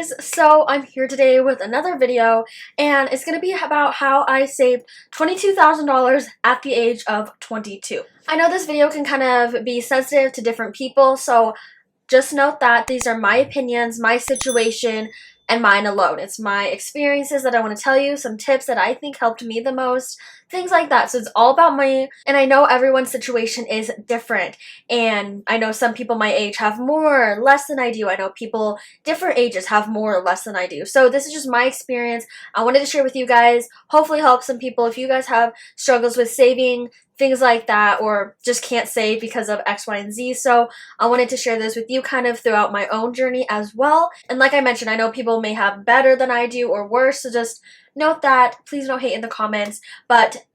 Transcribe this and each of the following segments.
guys, so I'm here today with another video, and it's going to be about how I saved $22,000 at the age of 22. I know this video can kind of be sensitive to different people, so just note that these are my opinions, my situation, and mine alone. It's my experiences that I want to tell you, some tips that I think helped me the most, things like that. So it's all about me, and I know everyone's situation is different, and I know some people my age have more or less than I do. I know people different ages have more or less than I do. So this is just my experience. I wanted to share with you guys, hopefully help some people. If you guys have struggles with saving, things like that, or just can't save because of X, Y, and Z. So I wanted to share this with you kind of throughout my own journey as well. And like I mentioned, I know people may have better than I do or worse, so just note that. Please don't hate in the comments, but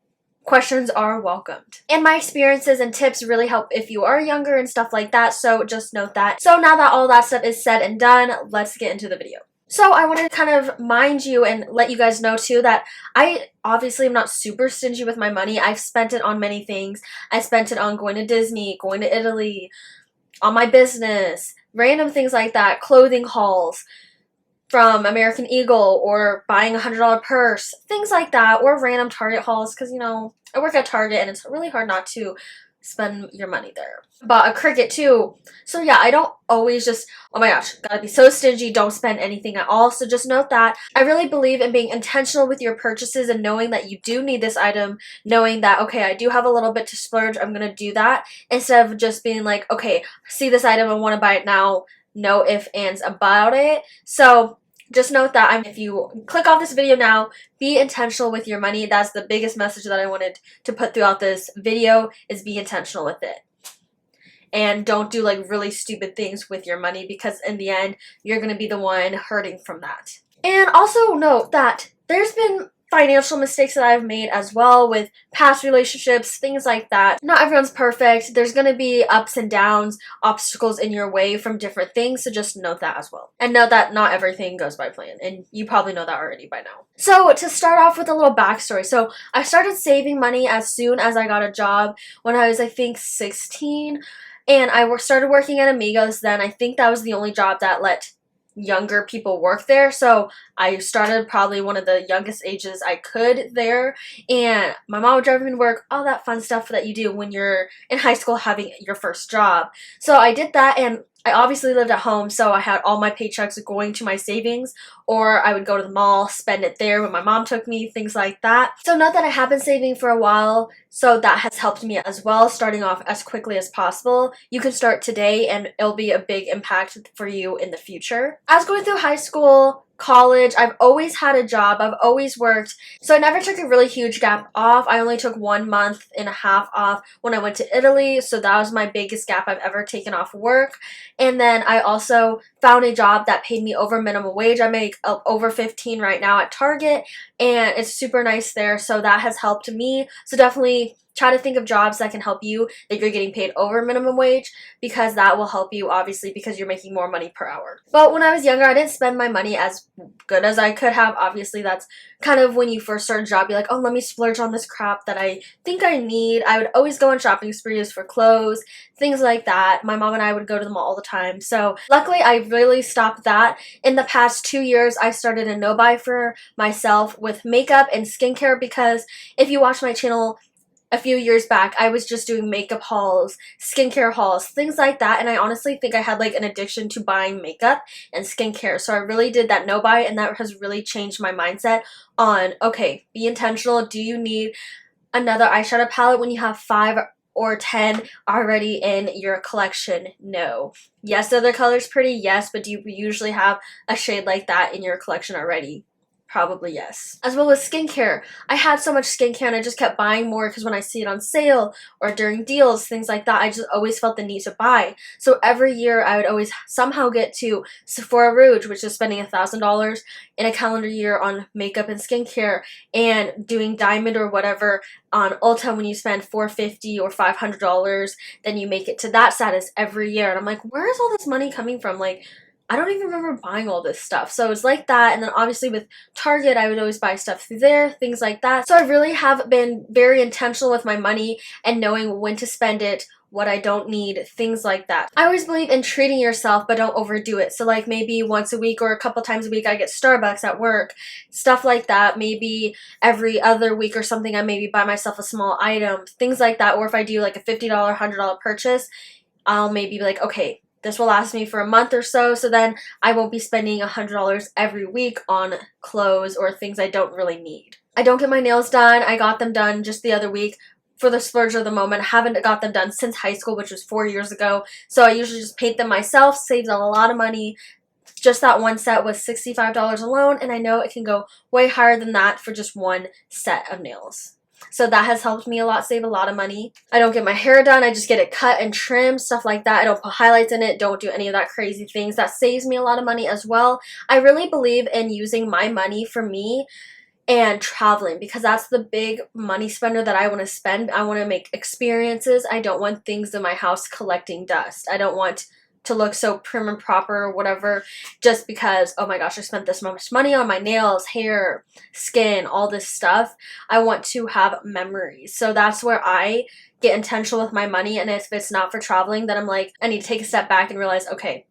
questions are welcomed. And my experiences and tips really help if you are younger and stuff like that, so just note that. So now that all that stuff is said and done, let's get into the video. So I wanted to kind of mind you and let you guys know too that I obviously am not super stingy with my money. I've spent it on many things. I spent it on going to Disney, going to Italy, on my business, random things like that, clothing hauls from American Eagle, or buying a $100 purse, things like that, or random Target hauls because, you know, I work at Target and it's really hard not to spend your money there. Bought a Cricut too. So yeah, I don't always just, oh my gosh, gotta be so stingy, don't spend anything at all. So just note that I really believe in being intentional with your purchases and knowing that you do need this item, knowing that, okay, I do have a little bit to splurge, I'm gonna do that, instead of just being like, okay, see this item, I want to buy it now, no ifs, ands about it. So just note that if you click off this video now, be intentional with your money. That's the biggest message that I wanted to put throughout this video, is be intentional with it. And don't do like really stupid things with your money, because in the end, you're going to be the one hurting from that. And also note that there's been financial mistakes that I've made as well with past relationships, things like that. Not everyone's perfect. There's going to be ups and downs, obstacles in your way from different things, so just note that as well. And know that not everything goes by plan, and you probably know that already by now. So to start off with a little backstory, so I started saving money as soon as I got a job when I was, I think, 16, and I started working at Amigos then. I think that was the only job that let younger people work there, so I started probably one of the youngest ages I could there, and my mom would drive me to work, all that fun stuff that you do when you're in high school having your first job. So I did that, and I obviously lived at home, so I had all my paychecks going to my savings, or I would go to the mall, spend it there when my mom took me, things like that. So note that I have been saving for a while, so that has helped me as well, starting off as quickly as possible. You can start today and it'll be a big impact for you in the future. I was going through high school, college, I've always had a job, I've always worked, so I never took a really huge gap off. I only took 1.5 months off when I went to Italy, so that was my biggest gap I've ever taken off work. And then I also found a job that paid me over minimum wage. I make over 15 right now at Target, and it's super nice there, so that has helped me. So definitely try to think of jobs that can help you, that you're getting paid over minimum wage, because that will help you, obviously, because you're making more money per hour. But when I was younger, I didn't spend my money as good as I could have. Obviously, that's kind of when you first start a job, you're like, oh, let me splurge on this crap that I think I need. I would always go on shopping sprees for clothes, things like that. My mom and I would go to the mall all the time. So luckily, I really stopped that. In the past 2 years, I started a no-buy for myself with makeup and skincare, because if you watch my channel a few years back, I was just doing makeup hauls, skincare hauls, things like that, and I honestly think I had like an addiction to buying makeup and skincare, so I really did that no-buy, and that has really changed my mindset on, okay, be intentional. Do you need another eyeshadow palette when you have 5 or 10 already in your collection? No. Yes, the other color's pretty, yes, but do you usually have a shade like that in your collection already? Probably yes. As well as skincare. I had so much skincare and I just kept buying more because when I see it on sale or during deals, things like that, I just always felt the need to buy. So every year I would always somehow get to Sephora Rouge, which is spending $1,000 in a calendar year on makeup and skincare, and doing Diamond or whatever on Ulta. When you spend $450 or $500, then you make it to that status every year. And I'm like, where is all this money coming from? Like, I don't even remember buying all this stuff. So it's like that. And then obviously with Target, I would always buy stuff through there, things like that. So I really have been very intentional with my money and knowing when to spend it, what I don't need, things like that. I always believe in treating yourself, but don't overdo it. So like maybe once a week or a couple times a week, I get Starbucks at work, stuff like that. Maybe every other week or something, I maybe buy myself a small item, things like that. Or if I do like a $50, $100 purchase, I'll maybe be like, okay, this will last me for a month or so then I won't be spending $100 every week on clothes or things I don't really need. I don't get my nails done. I got them done just the other week for the splurge of the moment. I haven't got them done since high school, which was 4 years ago. So I usually just paint them myself, saves a lot of money. Just that one set was $65 alone, and I know it can go way higher than that for just one set of nails. So that has helped me a lot, save a lot of money. I don't get my hair done. I just get it cut and trimmed, stuff like that. I don't put highlights in it. Don't do any of that crazy things. That saves me a lot of money as well. I really believe in using my money for me and traveling, because that's the big money spender that I want to spend. I want to make experiences. I don't want things in my house collecting dust. I don't want to look so prim and proper or whatever just because, oh my gosh, I spent this much money on my nails, hair, skin, all this stuff. I want to have memories. So that's where I get intentional with my money. And if it's not for traveling, then I'm like, I need to take a step back and realize, okay,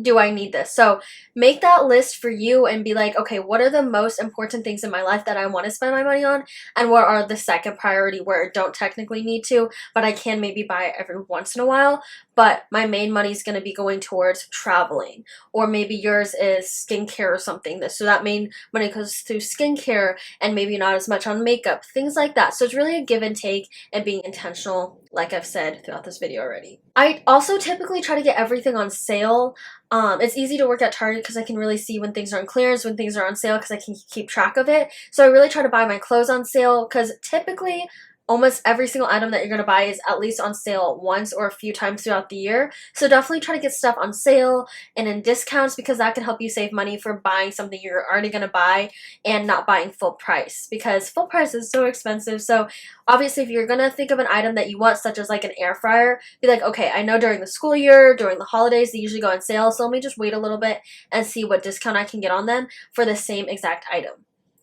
do I need this? So make that list for you and be like, okay, what are the most important things in my life that I want to spend my money on? And what are the second priority where I don't technically need to, but I can maybe buy it every once in a while? But my main money is going to be going towards traveling. Or maybe yours is skincare or something. So that main money goes through skincare and maybe not as much on makeup, things like that. So it's really a give and take and being intentional, like I've said throughout this video already. I also typically try to get everything on sale. It's easy to work at Target because I can really see when things are on clearance, when things are on sale, because I can keep track of it. So I really try to buy my clothes on sale because typically almost every single item that you're going to buy is at least on sale once or a few times throughout the year. So definitely try to get stuff on sale and in discounts, because that can help you save money for buying something you're already going to buy and not buying full price, because full price is so expensive. So obviously if you're going to think of an item that you want, such as like an air fryer, be like, okay, I know during the school year, during the holidays, they usually go on sale. So let me just wait a little bit and see what discount I can get on them for the same exact item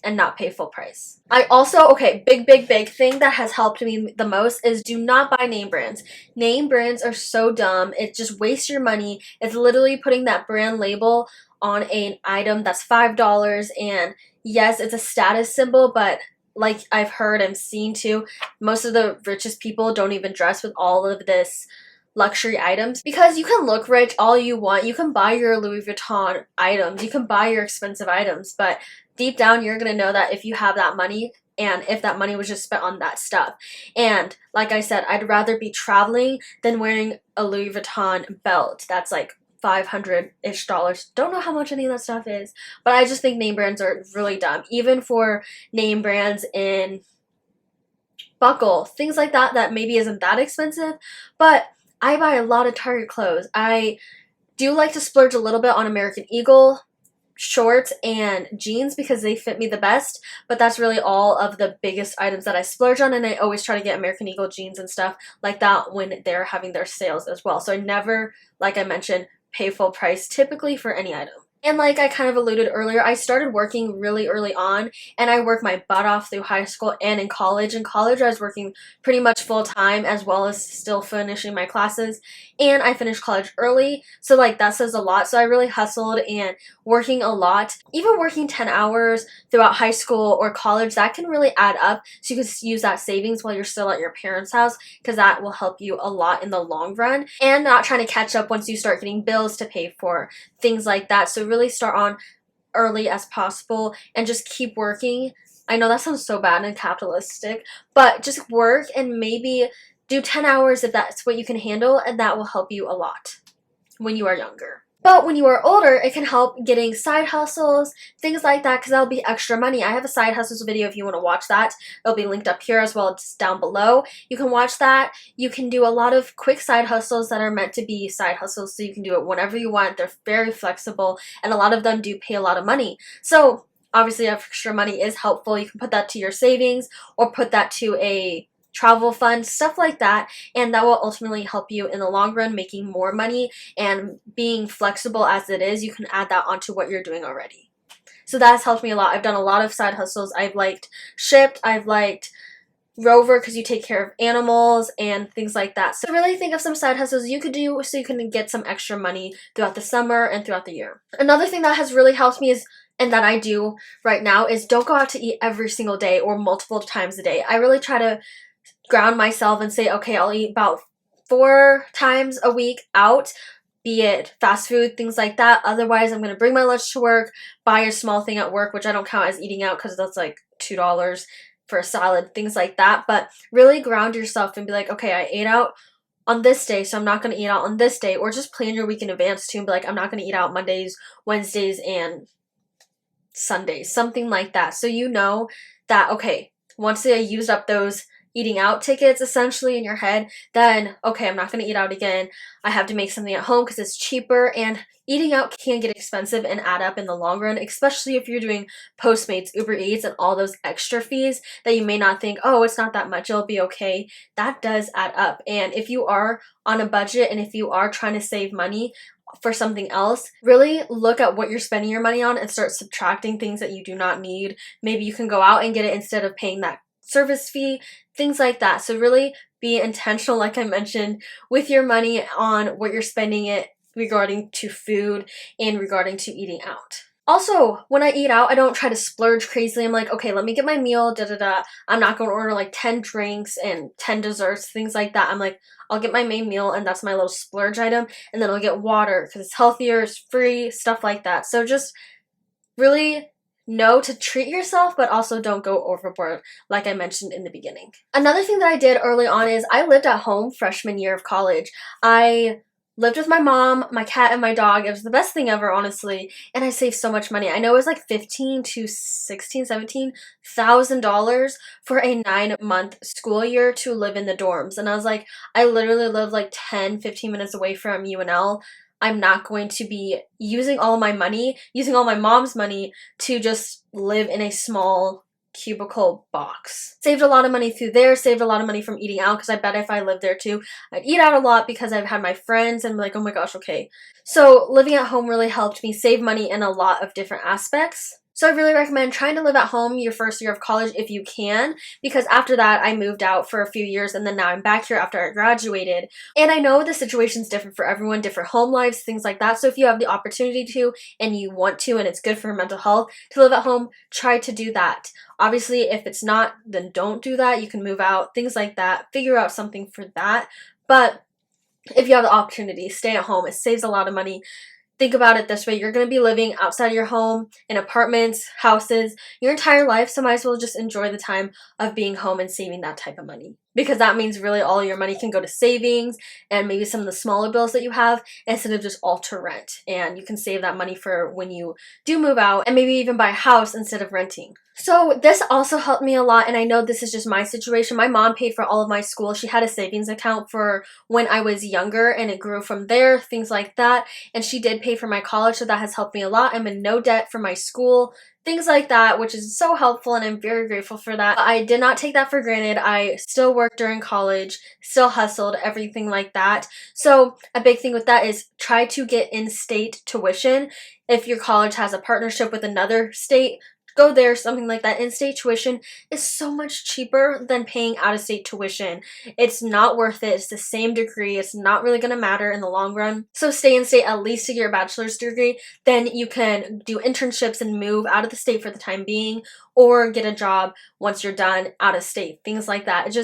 and not pay full price. I also, okay, big thing that has helped me the most is do not buy name brands. Name brands are so dumb. It just wastes your money. It's literally putting that brand label on an item that's $5, and yes, it's a status symbol, but like I've heard and seen too, most of the richest people don't even dress with all of this luxury items, because you can look rich all you want. You can buy your Louis Vuitton items, you can buy your expensive items, but deep down you're gonna know that if you have that money and if that money was just spent on that stuff. And like I said, I'd rather be traveling than wearing a Louis Vuitton belt that's like $500-ish. Don't know how much any of that stuff is, but I just think name brands are really dumb. Even for name brands in buckle, things like that, that maybe isn't that expensive, but I buy a lot of Target clothes. I do like to splurge a little bit on American Eagle shorts and jeans because they fit me the best, but that's really all of the biggest items that I splurge on, and I always try to get American Eagle jeans and stuff like that when they're having their sales as well. So I never, like I mentioned, pay full price typically for any item. And like I kind of alluded earlier, I started working really early on, and I worked my butt off through high school and in college. In college, I was working pretty much full time as well as still finishing my classes, and I finished college early, so like that says a lot. So I really hustled and working a lot. Even working 10 hours throughout high school or college, that can really add up. So you can use that savings while you're still at your parents' house, because that will help you a lot in the long run, and not trying to catch up once you start getting bills to pay for, things like that. So really start on early as possible and just keep working. I know that sounds so bad and capitalistic, but just work and maybe do 10 hours if that's what you can handle, and that will help you a lot when you are younger. But when you are older, it can help getting side hustles, things like that, because that'll be extra money. I have a side hustles video if you want to watch that. It'll be linked up here as well as down below. You can watch that. You can do a lot of quick side hustles that are meant to be side hustles, so you can do it whenever you want. They're very flexible, and a lot of them do pay a lot of money. So obviously extra money is helpful. You can put that to your savings or put that to a travel funds, stuff like that, and that will ultimately help you in the long run making more money. And being flexible as it is, you can add that onto what you're doing already. So that has helped me a lot. I've done a lot of side hustles. I've liked Shipt, I've liked Rover because you take care of animals and things like that. So really think of some side hustles you could do so you can get some extra money throughout the summer and throughout the year. Another thing that has really helped me is, and that I do right now, is don't go out to eat every single day or multiple times a day. I really try to ground myself and say, okay, I'll eat about 4 times a week out, be it fast food, things like that. Otherwise, I'm going to bring my lunch to work, buy a small thing at work, which I don't count as eating out because that's like $2 for a salad, things like that. But really ground yourself and be like, okay, I ate out on this day, so I'm not going to eat out on this day. Or just plan your week in advance too and be like, I'm not going to eat out Mondays, Wednesdays, and Sundays, something like that. So you know that, okay, once I used up those eating out tickets essentially in your head, then okay, I'm not going to eat out again. I have to make something at home because it's cheaper, and eating out can get expensive and add up in the long run, especially if you're doing Postmates, Uber Eats, and all those extra fees that you may not think, oh, it's not that much, it'll be okay. That does add up. And if you are on a budget and if you are trying to save money for something else, really look at what you're spending your money on and start subtracting things that you do not need. Maybe you can go out and get it instead of paying that service fee, things like that. So really be intentional, like I mentioned, with your money on what you're spending it regarding to food and regarding to eating out. Also, when I eat out, I don't try to splurge crazily. I'm like, okay, let me get my meal, I'm not going to order like 10 drinks and 10 desserts, things like that. I'm like, I'll get my main meal and that's my little splurge item, and then I'll get water because it's healthier, it's free, stuff like that. So just really know to treat yourself, but also don't go overboard, like I mentioned in the beginning. Another thing that I did early on is I lived at home freshman year of college. I lived with my mom, my cat, and my dog. It was the best thing ever, honestly, and I saved so much money. I know it was like $15,000 to $17,000 for a 9-month school year to live in the dorms. And I was like, I literally live like 10-15 minutes away from UNL. I'm not going to be using all my money, using all my mom's money to just live in a small cubicle box. Saved a lot of money through there, saved a lot of money from eating out, because I bet if I lived there too, I'd eat out a lot because I've had my friends and be like, oh my gosh, okay. So living at home really helped me save money in a lot of different aspects. So I really recommend trying to live at home your first year of college if you can, because after that I moved out for a few years and then now I'm back here after I graduated. And I know the situation's different for everyone, different home lives, things like that. So if you have the opportunity to and you want to and it's good for your mental health to live at home, try to do that. Obviously, if it's not, then don't do that. You can move out, things like that. Figure out something for that. But if you have the opportunity, stay at home. It saves a lot of money. Think about it this way. You're going to be living outside of your home, in apartments, houses, your entire life, so might as well just enjoy the time of being home and saving that type of money. Because that means really all your money can go to savings and maybe some of the smaller bills that you have instead of just all to rent. And you can save that money for when you do move out and maybe even buy a house instead of renting. So this also helped me a lot, and I know this is just my situation. My mom paid for all of my school. She had a savings account for when I was younger and it grew from there, things like that. And she did pay for my college, so that has helped me a lot. I'm in no debt for my school, things like that, which is so helpful, and I'm very grateful for that. I did not take that for granted. I still worked during college, still hustled, everything like that. So a big thing with that is try to get in-state tuition. If your college has a partnership with another state, go there, something like that. In-state tuition is so much cheaper than paying out-of-state tuition. It's not worth it. It's the same degree. It's not really going to matter in the long run. So stay in-state at least to get your bachelor's degree. Then you can do internships and move out of the state for the time being, or get a job once you're done out of state. Things like that.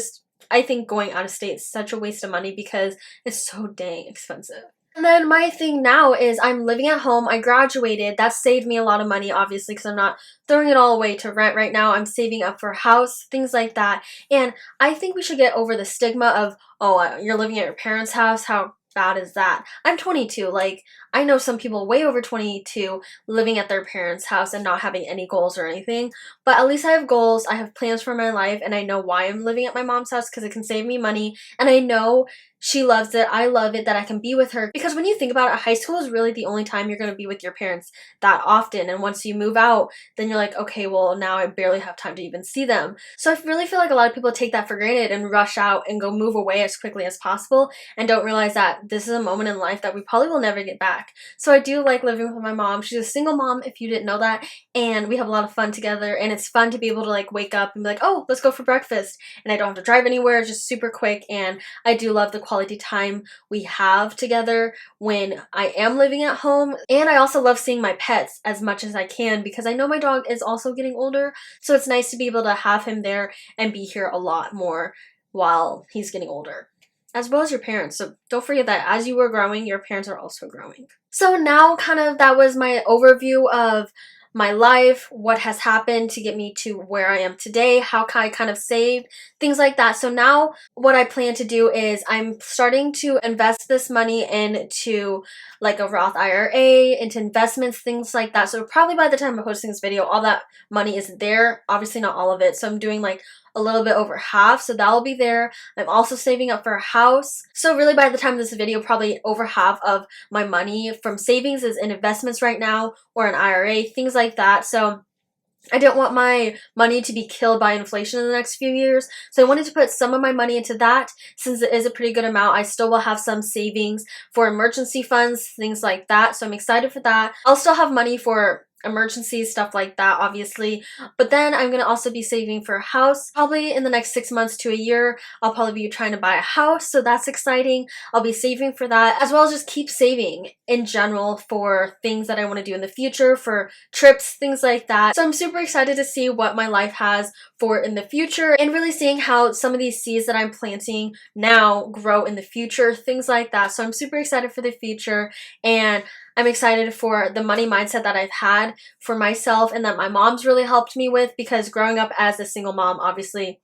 I think going out of state is such a waste of money because it's so dang expensive. And then my thing now is I'm living at home. I graduated. That saved me a lot of money, obviously, because I'm not throwing it all away to rent right now. I'm saving up for a house, things like that. And I think we should get over the stigma of, oh, you're living at your parents' house. How bad is that? I'm 22. Like, I know some people way over 22 living at their parents' house and not having any goals or anything. But at least I have goals. I have plans for my life, and I know why I'm living at my mom's house because it can save me money. And I know she loves it. I love it that I can be with her. Because when you think about it, high school is really the only time you're going to be with your parents that often. And once you move out, then you're like, okay, well, now I barely have time to even see them. So I really feel like a lot of people take that for granted and rush out and go move away as quickly as possible and don't realize that this is a moment in life that we probably will never get back. So I do like living with my mom. She's a single mom, if you didn't know that. And we have a lot of fun together. And it's fun to be able to like wake up and be like, oh, let's go for breakfast. And I don't have to drive anywhere, just super quick. And I do love the quality time we have together when I am living at home. And I also love seeing my pets as much as I can because I know my dog is also getting older, so it's nice to be able to have him there and be here a lot more while he's getting older, as well as your parents. So don't forget that as you were growing, your parents are also growing. So now kind of that was my overview of my life, what has happened to get me to where I am today, how I kind of saved, things like that. So now what I plan to do is I'm starting to invest this money into like a Roth IRA, into investments, things like that. So probably by the time I'm posting this video, all that money is there. Obviously not all of it. So I'm doing like a little bit over half, so that will be there. I'm also saving up for a house. So really by the time of this video, probably over half of my money from savings is in investments right now or an IRA, things like that. So I didn't want my money to be killed by inflation in the next few years. So I wanted to put some of my money into that. Since it is a pretty good amount, I still will have some savings for emergency funds, things like that. So I'm excited for that. I'll still have money for emergencies, stuff like that, obviously. But then I'm going to also be saving for a house. Probably in the next 6 months to a year, I'll probably be trying to buy a house. So that's exciting. I'll be saving for that, as well as just keep saving in general for things that I want to do in the future, for trips, things like that. So I'm super excited to see what my life has for in the future and really seeing how some of these seeds that I'm planting now grow in the future, things like that. So I'm super excited for the future, and I'm excited for the money mindset that I've had for myself and that my mom's really helped me with, because growing up as a single mom, obviously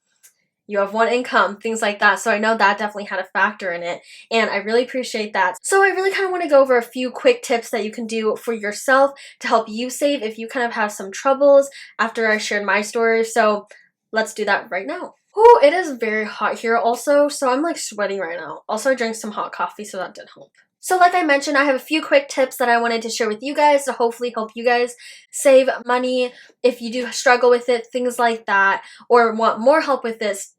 you have one income, things like that. So I know that definitely had a factor in it, and I really appreciate that. So I really kind of want to go over a few quick tips that you can do for yourself to help you save if you kind of have some troubles after I shared my story. So let's do that right now. Oh, it is very hot here also, so I'm like sweating right now. Also, I drank some hot coffee, so that did help. So like I mentioned, I have a few quick tips that I wanted to share with you guys to hopefully help you guys save money if you do struggle with it, things like that, or want more help with this,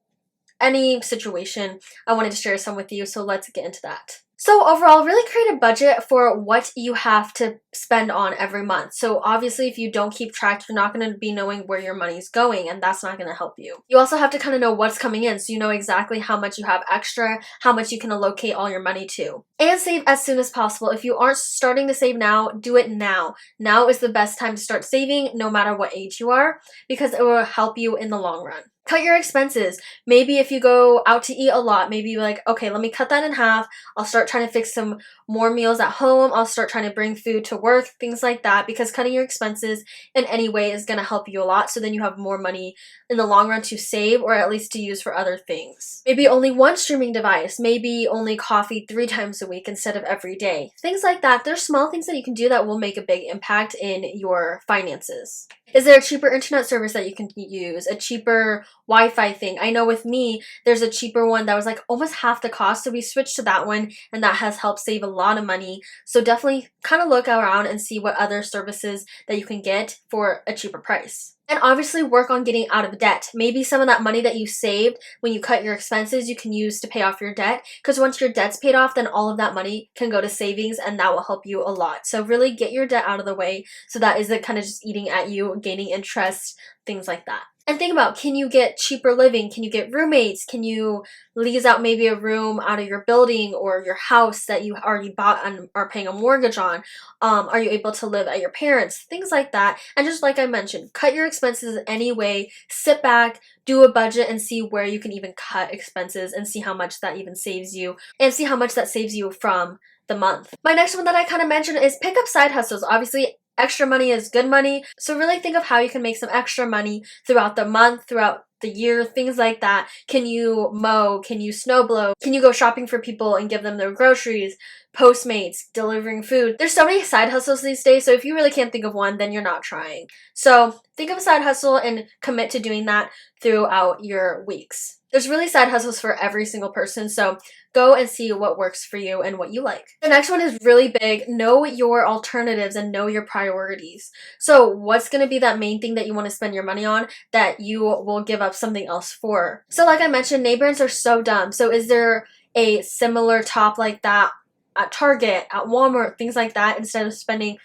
any situation. I wanted to share some with you, so let's get into that. So overall, really create a budget for what you have to spend on every month. So obviously, if you don't keep track, you're not going to be knowing where your money's going, and that's not going to help you. You also have to kind of know what's coming in, so you know exactly how much you have extra, how much you can allocate all your money to. And save as soon as possible. If you aren't starting to save now, do it now. Now is the best time to start saving, no matter what age you are, because it will help you in the long run. Cut your expenses. Maybe if you go out to eat a lot, maybe you're like, okay, let me cut that in half. I'll start trying to fix some more meals at home. I'll start trying to bring food to work, things like that, because cutting your expenses in any way is going to help you a lot. So then you have more money in the long run to save, or at least to use for other things. Maybe only one streaming device, maybe only coffee 3 times a week instead of every day. Things like that. There's small things that you can do that will make a big impact in your finances. Is there a cheaper internet service that you can use? A cheaper Wi-Fi thing? I know with me, there's a cheaper one that was like almost half the cost, so we switched to that one, and that has helped save a lot of money. So definitely kind of look around and see what other services that you can get for a cheaper price. And obviously work on getting out of debt. Maybe some of that money that you saved when you cut your expenses, you can use to pay off your debt. Because once your debt's paid off, then all of that money can go to savings, and that will help you a lot. So really get your debt out of the way so that isn't kind of just eating at you, gaining interest, things like that. And think about, can you get cheaper living? Can you get roommates? Can you lease out maybe a room out of your building or your house that you already bought and are paying a mortgage on? Are you able to live at your parents? Things like that. And just like I mentioned, cut your expenses any way. Sit back, do a budget, and see where you can even cut expenses and see how much that even saves you, and see how much that saves you from the month. My next one that I kind of mentioned is pick up side hustles. Obviously, extra money is good money, so really think of how you can make some extra money throughout the month, throughout the year, things like that. Can you mow? Can you snow blow? Can you go shopping for people and give them their groceries? Postmates, delivering food. There's so many side hustles these days, so if you really can't think of one, then you're not trying. So think of a side hustle and commit to doing that throughout your weeks. There's really side hustles for every single person, so go and see what works for you and what you like. The next one is really big. Know your alternatives and know your priorities. So what's going to be that main thing that you want to spend your money on that you will give up something else for? So like I mentioned, name brands are so dumb. So is there a similar top like that at Target, at Walmart, things like that, instead of spending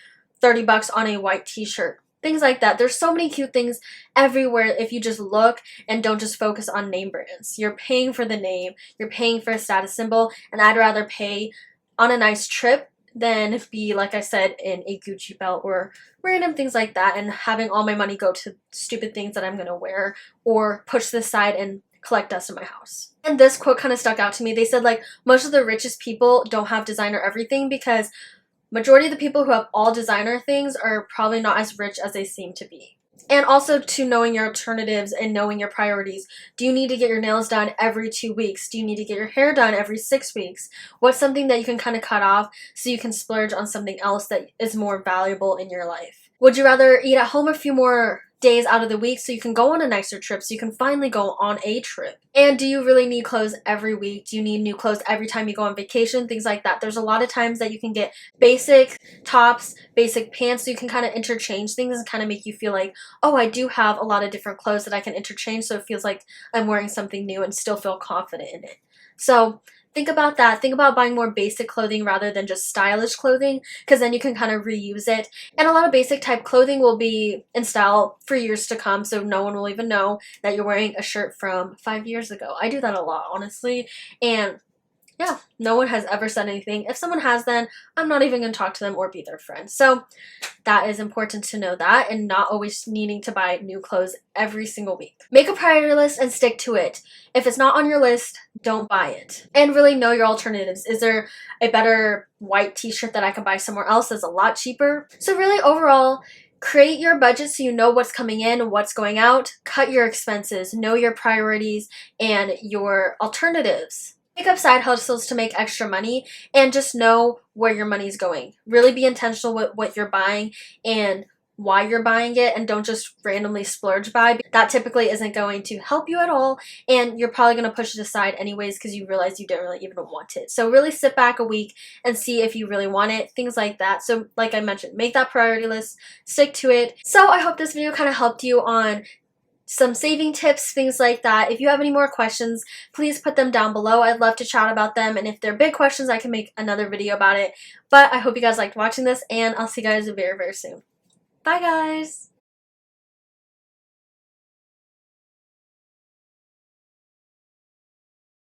$30 on a white t-shirt? Things like that. There's so many cute things everywhere if you just look and don't just focus on name brands. You're paying for the name, you're paying for a status symbol, and I'd rather pay on a nice trip than be, like I said, in a Gucci belt or random things like that and having all my money go to stupid things that I'm going to wear or push this aside and collect dust in my house. And this quote kind of stuck out to me. They said, like, most of the richest people don't have designer everything because majority of the people who have all designer things are probably not as rich as they seem to be. And also to knowing your alternatives and knowing your priorities. Do you need to get your nails done every 2 weeks? Do you need to get your hair done every 6 weeks? What's something that you can kind of cut off so you can splurge on something else that is more valuable in your life? Would you rather eat at home a few more days out of the week so you can go on a nicer trip, so you can finally go on a trip? And do you really need clothes every week? Do you need new clothes every time you go on vacation? Things like that. There's a lot of times that you can get basic tops, basic pants, so you can kind of interchange things and kind of make you feel like, oh, I do have a lot of different clothes that I can interchange, so it feels like I'm wearing something new and still feel confident in it. So think about that. Think about buying more basic clothing rather than just stylish clothing, because then you can kind of reuse it. And a lot of basic type clothing will be in style for years to come, so no one will even know that you're wearing a shirt from 5 years ago. I do that a lot, honestly. And yeah, no one has ever said anything. If someone has, then I'm not even going to talk to them or be their friend. So that is important to know that, and not always needing to buy new clothes every single week. Make a priority list and stick to it. If it's not on your list, don't buy it. And really know your alternatives. Is there a better white t-shirt that I can buy somewhere else that's a lot cheaper? So really overall, create your budget so you know what's coming in, what's going out. Cut your expenses, know your priorities and your alternatives. Pick up side hustles to make extra money and just know where your money's going. Really be intentional with what you're buying and why you're buying it, and don't just randomly splurge buy. That typically isn't going to help you at all, and you're probably going to push it aside anyways because you realize you didn't really even want it. So really sit back a week and see if you really want it, things like that. So like I mentioned, make that priority list, stick to it. So I hope this video kind of helped you on some saving tips, things like that. If you have any more questions, please put them down below. I'd love to chat about them, and if they're big questions, I can make another video about it. But I hope you guys liked watching this, and I'll see you guys very, very soon. Bye, guys!